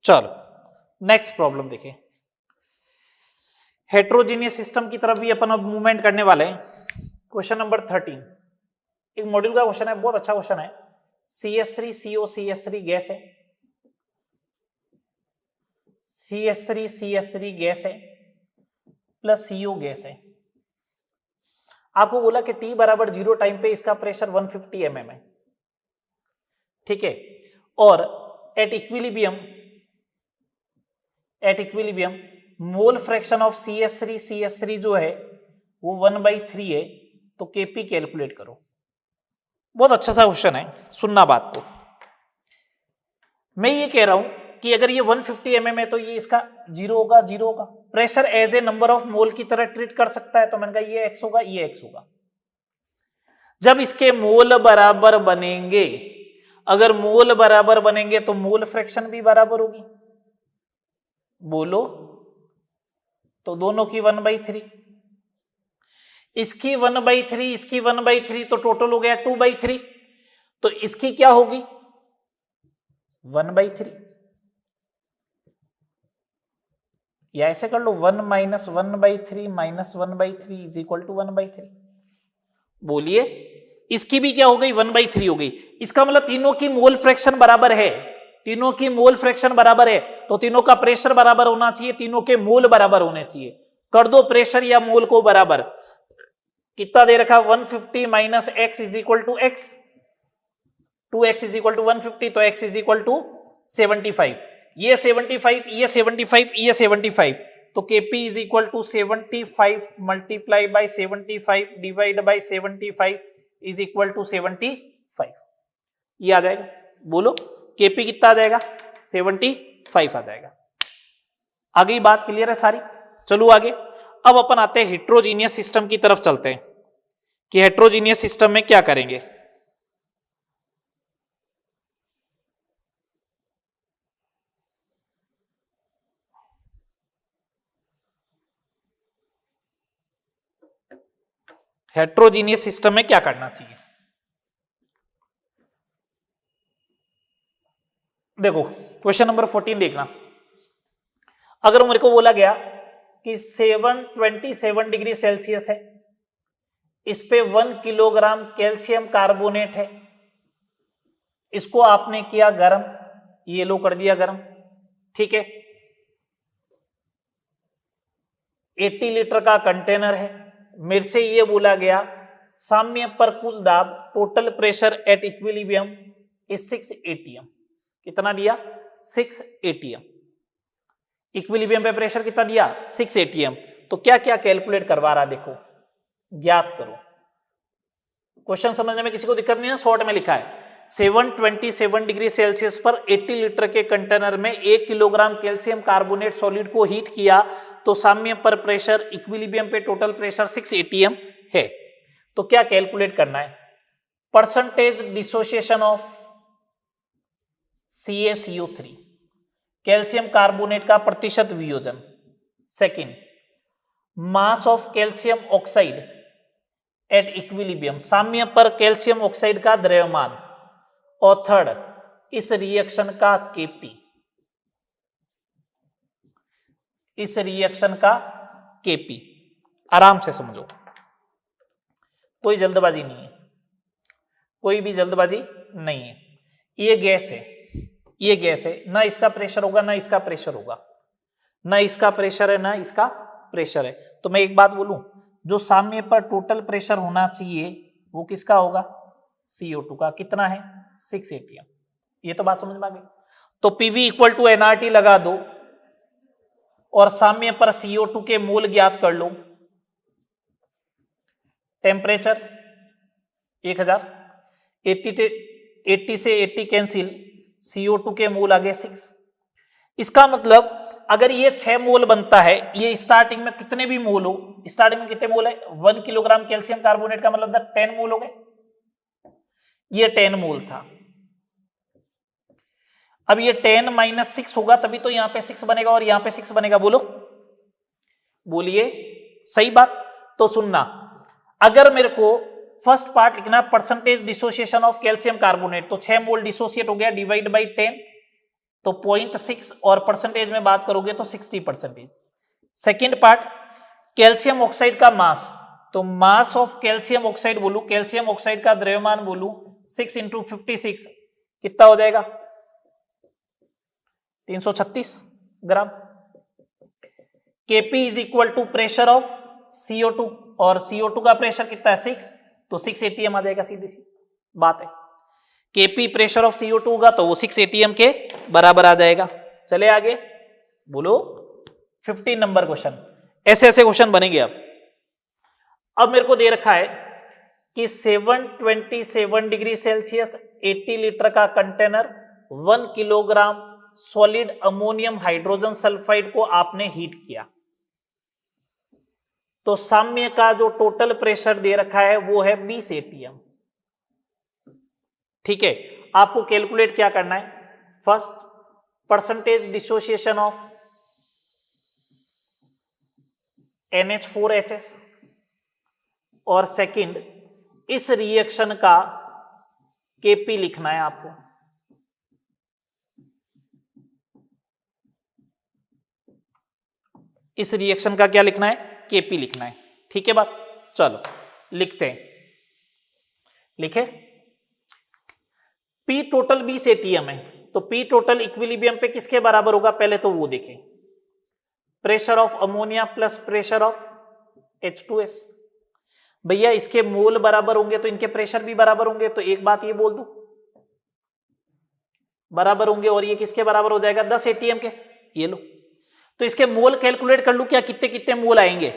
Speaker 1: चलो नेक्स्ट प्रॉब्लम देखिए। हेट्रोजीनियस सिस्टम की तरफ भी अपन अब मूवमेंट करने वाले हैं। क्वेश्चन नंबर 13 एक मॉड्यूल का क्वेश्चन है, बहुत अच्छा क्वेश्चन है। CH3COCH3 गैस है, CH3CH3 गैस है प्लस CO गैस है। आपको बोला कि T बराबर 0 टाइम पे इसका प्रेशर 150 mm है, ठीक है। और at equilibrium mole fraction of CH3 जो है वो 1/3 है। तो Kp कैलकुलेट करो। बहुत अच्छा सा क्वेश्चन है, सुनना बात को। मैं ये कह रहा हूं कि अगर ये 150 mm है तो ये इसका 0 होगा, 0 होगा। Pressure as a number of mole की तरह ट्रीट कर सकता है, तो मैंने कहा ये x होगा, ये x होगा। जब इसके मोल बराबर बनेंगे, अगर मोल बराबर बनेंगे तो मोल फ्रैक्शन भी बराबर होगी, बोलो। तो दोनों की 1/3, इसकी 1/3, इसकी 1/3, तो टोटल हो गया 2/3। तो इसकी क्या होगी 1/3, या ऐसे कर लो 1 minus 1/3 minus 1/3 is equal to 1/3। बोलिए, इसकी भी क्या हो गई 1/3 हो गई। इसका मतलब तीनों की मोल फ्रैक्शन बराबर है, तीनों की मोल फ्रैक्शन बराबर है, तो तीनों का प्रेशर बराबर होना चाहिए, तीनों के मोल बराबर होने चाहिए। कर दो प्रेशर या मोल को बराबर। कितना दे रखा 150 minus x is equal to x, 2x is equal to 150, तो x इज इक्वल टू 75। ये 75, ये 75, ये 75, तो Kp is equal to 75 multiply by 75 divide by 75 is equal to 75। ये आ जाएगा, बोलो Kp कितना आ जाएगा 75 आ जाएगा। आगे बात क्लियर है सारी। चलो आगे, अब अपन आते हैं हेट्रोजीनियस सिस्टम की तरफ चलते हैं कि हेट्रोजीनियस सिस्टम में क्या करेंगे। हेट्रोजीनियस सिस्टम में क्या करना चाहिए, देखो क्वेश्चन नंबर 14 देखना। अगर मेरे को बोला गया कि 727 डिग्री सेल्सियस है, इस पे 1 किलोग्राम कैल्शियम कार्बोनेट है, इसको आपने किया गर्म, ये लो कर दिया गर्म, ठीक है। 80 लीटर का कंटेनर है, मेरे से ये बोला गया साम्य पर कुल दाब total pressure at equilibrium is 6 atm। कितना दिया 6 atm। इक्विलिब्रियम पे प्रेशर कितना दिया 6 atm। तो क्या क्या कैलकुलेट करवा रहा देखो, ज्ञात करो। क्वेश्चन समझने में किसी को दिक्कत नहीं है, शॉर्ट में लिखा है 727 डिग्री सेल्सियस पर 80 लीटर के कंटेनर में 1 किलोग्राम कैल्शियम कार्बोनेट सॉलिड को हीट किया, तो साम्य पर प्रेशर इक्विलिब्रियम पे टोटल प्रेशर 6 atm है। तो क्या कैलकुलेट करना है, percentage dissociation of CaCO3, calcium carbonate का प्रतिशत वियोजन। Second, mass of calcium oxide at equilibrium, साम्य पर कैल्शियम ऑक्साइड का द्रव्यमान, और थर्ड इस रिएक्शन का केपी, इस रिएक्शन का केपी। आराम से समझो, कोई जल्दबाजी नहीं है, कोई भी जल्दबाजी नहीं है। ये गैस है, ये गैस है, ना इसका प्रेशर होगा ना इसका प्रेशर होगा, ना इसका प्रेशर है ना इसका प्रेशर है। तो मैं एक बात बोलूं, जो साम्य पर टोटल प्रेशर होना चाहिए वो किसका होगा? CO2 का। कितना है? 6 atm। ये तो बात समझ में आ गई। तो PV इक्वल टू nRT लगा दो और साम्य पर CO2 के मोल ज्ञात कर लो। टेम्परेचर 1000, 80 से 80 कैंसिल, CO2 के मोल आ गए 6। इसका मतलब अगर ये 6 मोल बनता है, ये स्टार्टिंग में कितने भी मोल हो, स्टार्टिंग में कितने मोल है? 1 किलोग्राम कैल्शियम कार्बोनेट का मतलब 10 मोल हो गए, ये 10 मोल था। अब ये 10 माइनस 6 होगा तभी तो यहां पे 6 बनेगा और यहां पे 6 बनेगा। बोलो, बोलिए सही बात। तो सुनना, अगर मेरे को फर्स्ट पार्ट लिखना percentage dissociation of calcium carbonate, तो 6 मोल डिसोसिएट हो गया, डिवाइड बाई 10 तो 0.6, और परसेंटेज में बात करोगे तो 60%। सेकेंड पार्ट कैल्शियम ऑक्साइड का मास, तो मास ऑफ कैल्शियम ऑक्साइड बोलू, कैल्शियम ऑक्साइड का द्रव्यमान बोलू 6 इंटू 56 कितना हो जाएगा? 336 ग्राम। Kp is equal to pressure of CO2, और CO2 का प्रेशर कितना है? 6, तो 6 atm आ जाएगा, सीधी सी बात है। Kp प्रेशर ऑफ CO2 होगा तो वो 6 atm के बराबर आ जाएगा। चले आगे, बोलो 15 नंबर क्वेश्चन। ऐसे ऐसे क्वेश्चन बनेंगे। अब मेरे को दे रखा है कि 727 डिग्री सेल्सियस 80 लीटर का container 1 kilogram solid ammonium hydrogen sulphide को आपने हीट किया, तो साम्य का जो टोटल प्रेशर दे रखा है वो है 20 atm। ठीक है, आपको कैलकुलेट क्या करना है? First percentage dissociation of NH4HS, और सेकंड इस रिएक्शन का Kp लिखना है आपको। इस रिएक्शन का क्या लिखना है? Kp लिखना है। ठीक है बात, चलो लिखते हैं। लिखे, P टोटल 20 atm है, तो P टोटल इक्विलिब्रियम पे किसके बराबर होगा? पहले तो वो देखें, pressure of ammonia plus pressure of H2S। भैया इसके मोल बराबर होंगे तो इनके प्रेशर भी बराबर होंगे, तो एक बात ये बोल दूं, बराबर होंगे, और ये किसके बराबर हो जाएगा? 10 atm के। ये लो, तो इसके मोल कैलकुलेट कर लूं क्या? कितने कितने मोल आएंगे,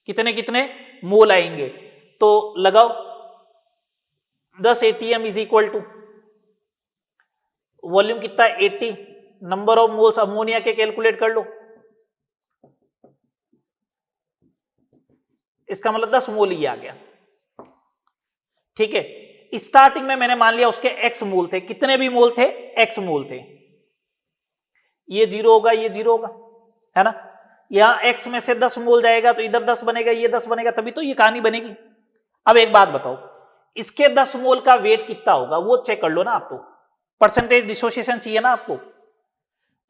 Speaker 1: कितने कितने मोल आएंगे? तो लगाओ 10 atm is equal to volume कितना? 80, नंबर ऑफ मोल्स अमोनिया के कैलकुलेट कर लो, इसका मतलब 10 मोल ही आ गया। ठीक है, स्टार्टिंग में मैंने मान लिया उसके x मोल थे, कितने भी मोल थे? x मोल थे। ये 0 होगा, ये 0 होगा, है ना? यहां x में से 10 मोल जाएगा तो इधर 10 बनेगा, ये 10 बनेगा, तभी तो ये कहानी बनेगी। अब एक बात बताओ, इसके 10 मोल का वेट कितना होगा वो चेक कर लो ना। आपको परसेंटेज डिसोसिएशन चाहिए ना आपको,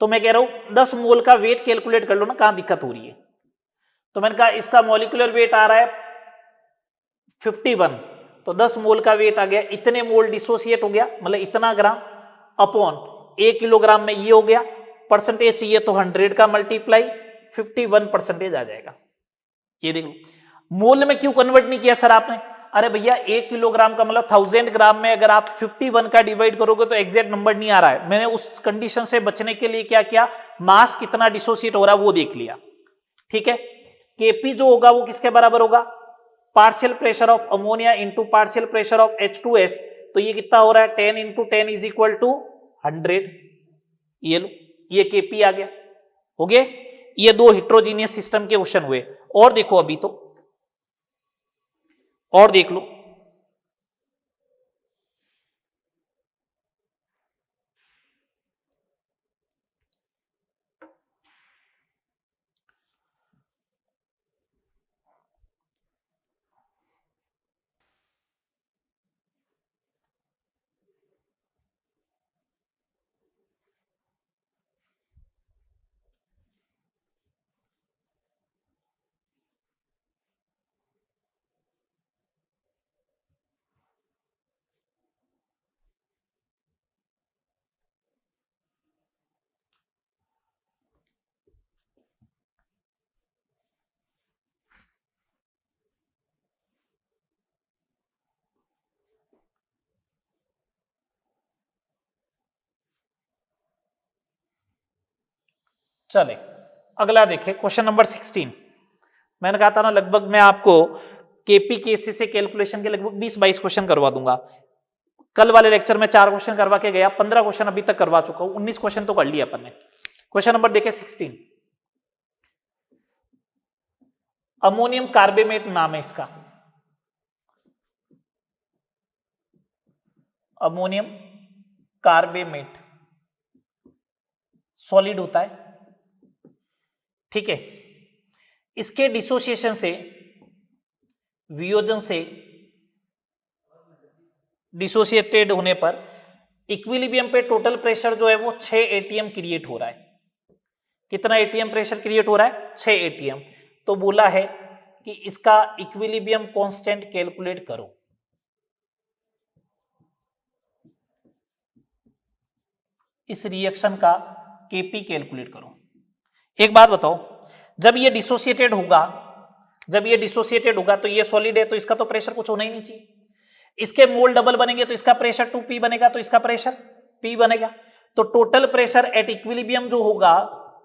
Speaker 1: तो मैं कह रहा हूं 10 मोल का वेट कैलकुलेट कर लो ना, कहां दिक्कत हो रही है। तो मैंने कहा इसका मॉलिक्यूलर वेट आ रहा है 51, तो 10 मोल का वेट आ गया, इतने मोल डिसोसिएट हो गया, मतलब इतना ग्राम अपॉन 1 किलोग्राम में ये हो गया। परसेंटेज चाहिए तो 100 का मल्टीप्लाई 51% आ जाएगा। ये देखो, मोल में क्यों कन्वर्ट नहीं किया सर आपने? अरे भैया 1 किलोग्राम का मतलब 1000 ग्राम में अगर आप 51 का डिवाइड करोगे तो एग्जैक्ट नंबर नहीं आ रहा है। मैंने उस कंडीशन से बचने के लिए क्या किया, मास कितना डिसोसिएट हो रहा है वो देख लिया। ठीक है, Kp जो होगा वो किसके बराबर होगा? Partial pressure of ammonia into partial pressure of H2S, तो ये कितना हो रहा है? 10 इंटू 10 इज इक्वल टू 100। ये लो, ये Kp आ गया, हो गया। ये दो हिट्रोजीनियस सिस्टम के क्वेश्चन हुए। और देखो अभी तो, और देख लो, चले अगला देखें, क्वेश्चन नंबर 16। मैंने कहा था ना लगभग मैं आपको केपी केसी से कैलकुलेशन के लगभग 20-22 क्वेश्चन करवा दूंगा। कल वाले लेक्चर में 4 क्वेश्चन करवा के गया, 15 क्वेश्चन अभी तक करवा चुका हूं, 19 क्वेश्चन तो कर लिया अपन ने। क्वेश्चन नंबर देखें 16। अमोनियम कार्बेमेट नाम है इसका, अमोनियम कार्बेमेट सॉलिड होता है, ठीक है। इसके डिसोसिएशन से, वियोजन से, डिसोसिएटेड होने पर इक्विलिब्रियम पे टोटल प्रेशर जो है वो 6 एटीएम क्रिएट हो रहा है। कितना एटीएम प्रेशर क्रिएट हो रहा है? 6 एटीएम। तो बोला है कि इसका इक्विलिब्रियम कांस्टेंट कैलकुलेट करो। इस रिएक्शन का केपी कैलकुलेट करो। एक बात बताओ, जब ये डिसोसिएटेड होगा तो ये सॉलिड है तो इसका तो प्रेशर कुछ होना ही नहीं चाहिए। इसके मोल डबल बनेंगे तो इसका प्रेशर 2p बनेगा, तो इसका प्रेशर p बनेगा। तो टोटल प्रेशर एट इक्विलिब्रियम जो होगा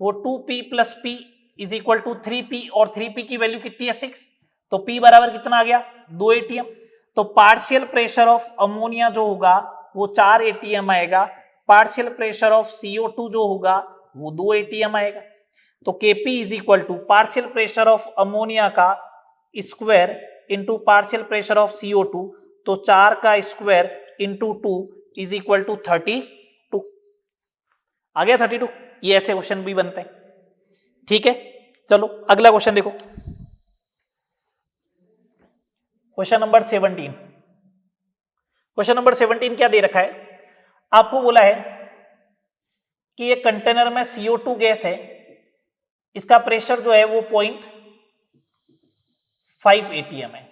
Speaker 1: वो 2p plus p is equal to 3p, और 3p की वैल्यू कितनी है? 6। तो p बराबर कितना आ गया? 2 एटीएम। तो पार्शियल प्रेशर ऑफ अमोनिया जो होगा वो 4 एटीएम आएगा, पार्शियल प्रेशर ऑफ CO2 जो होगा वो 2 एटीएम आएगा। तो Kp is equal to partial pressure of ammonia का square into partial pressure of CO2, तो 4 का square into 2 is equal to 32। आ गया 32? ये ऐसे क्वेश्चन भी बनते हैं, ठीक है। चलो अगला क्वेश्चन देखो, क्वेश्चन नंबर 17। क्वेश्चन नंबर 17 क्या दे रखा है? आपको बोला है कि ये कंटेनर में CO2 गैस है, इसका प्रेशर जो है वो 0.5 एटीएम है,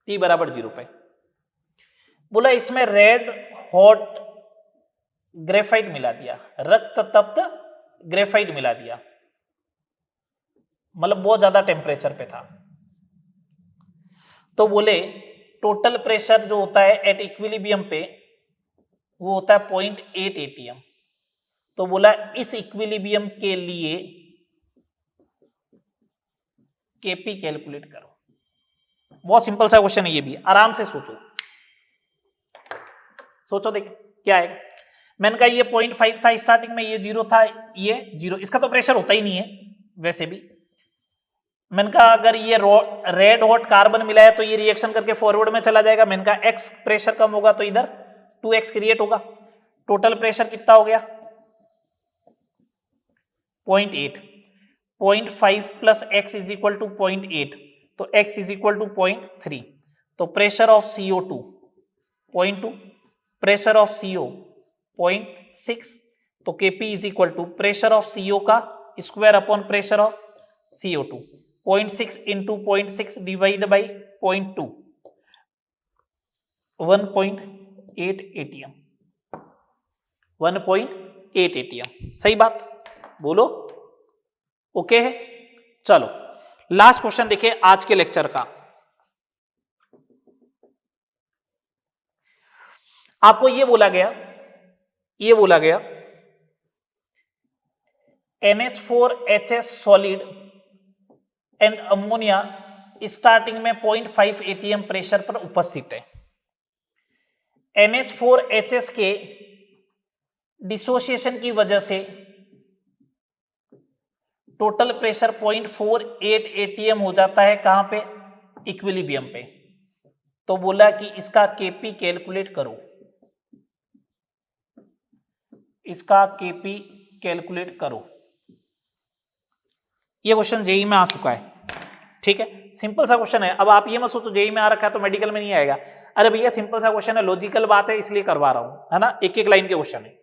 Speaker 1: T बराबर 0 पे। बोला इसमें रेड हॉट ग्रेफाइट मिला दिया, रक्त तप्त ग्रेफाइट मिला दिया, मतलब बहुत ज्यादा टेम्परेचर पे था। तो बोले टोटल प्रेशर जो होता है एट इक्विलिब्रियम पे वो होता है 0.8 एटीएम। तो बोला इस इक्विलिब्रियम के लिए केपी कैलकुलेट करो। बहुत सिंपल सा क्वेश्चन है ये भी, आराम से सोचो, सोचो देखें क्या आएगा। मैंने कहा ये 0.5 था स्टार्टिंग में, ये 0 था, ये 0, इसका तो प्रेशर होता ही नहीं है वैसे भी। मैंने कहा अगर ये रेड हॉट कार्बन मिला है तो ये रिएक्शन करके फॉरवर्ड में चला जाएगा। मैंने कहा x प्रेशर कम होगा तो इधर 2x क्रिएट होगा। टोटल प्रेशर कितना हो गया? 0.8, 0.5 plus x is equal to 0.8, तो x इज इक्वल टू 0.3। तो pressure of CO2 0.2, pressure of CO 0.6, तो Kp is equal to pressure of CO का square upon pressure of CO2, 0.6 into 0.6 divide by 0.2, 1.8 ATM, 1.8 ATM. सही बात बोलो, ओके है। चलो लास्ट क्वेश्चन देखिए आज के लेक्चर का। आपको ये बोला गया NH4HS solid and ammonia starting में 0.5 एटीएम प्रेशर पर उपस्थित है। NH4HS के डिसोसिएशन की वजह से टोटल प्रेशर 0.48 एटीएम हो जाता है। कहां पे? इक्विलिब्रियम पे। तो बोला कि इसका केपी कैलकुलेट करो, इसका केपी कैलकुलेट करो। ये क्वेश्चन जेई में आ चुका है, ठीक है, सिंपल सा क्वेश्चन है। अब आप ये मत सोचो जेई में आ रखा है तो मेडिकल में नहीं आएगा। अरे भैया सिंपल सा क्वेश्चन है, लॉजिकल बात है इसलिए करवा रहा हूं, है ना। एक एक लाइन के क्वेश्चन है।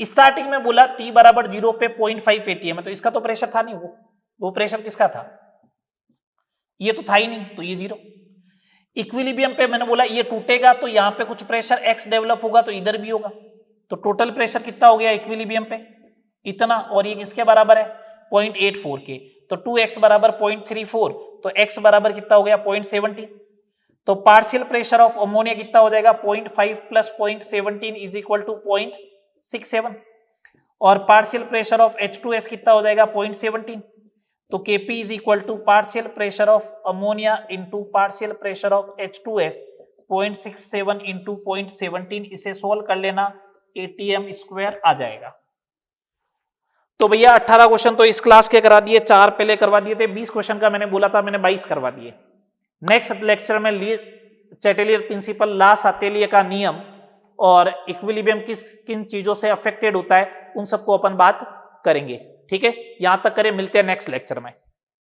Speaker 1: स्टार्टिंग में बोला T बराबर 0 पे 0.5 एटीएम है, तो इसका तो प्रेशर था नहीं, वो प्रेशर किसका था? ये तो था ही नहीं, तो ये 0। इक्विलिब्रियम पे मैंने बोला ये टूटेगा तो यहां पे कुछ प्रेशर x डेवलप होगा तो इधर भी होगा। तो टोटल प्रेशर कितना हो गया इक्विलिब्रियम पे? इतना, और ये किसके बराबर है? 0.84 के। तो 2x बराबर 0.34, तो x बराबर कितना हो गया? 0.17। तो पार्शियल प्रेशर ऑफ अमोनिया कितना हो जाएगा? 0.5 प्लस 0.17 इज इक्वल टू 0.67। और पार्शियल प्रेशर ऑफ H2S कितना हो जाएगा 0.17। तो Kp is equal to partial pressure of ammonia into partial pressure of H2S 0.67 into 0.17। इसे सोल्व कर लेना, ATM स्क्वायर आ जाएगा। तो भैया 18 क्वेश्चन तो इस क्लास के करा दिए, 4 पहले करवा दिए थे, 20 क्वेश्चन का मैंने बोला था, मैंने 22 करवा दिए। नेक्स्ट लेक्चर में चैटेलियर प्रिंसिपल, ला सातेलिया का नियम और इक्विलिब्रियम किन चीजों से अफेक्टेड होता है, उन सबको अपन बात करेंगे। ठीक है, यहां तक करें, मिलते हैं नेक्स्ट लेक्चर में।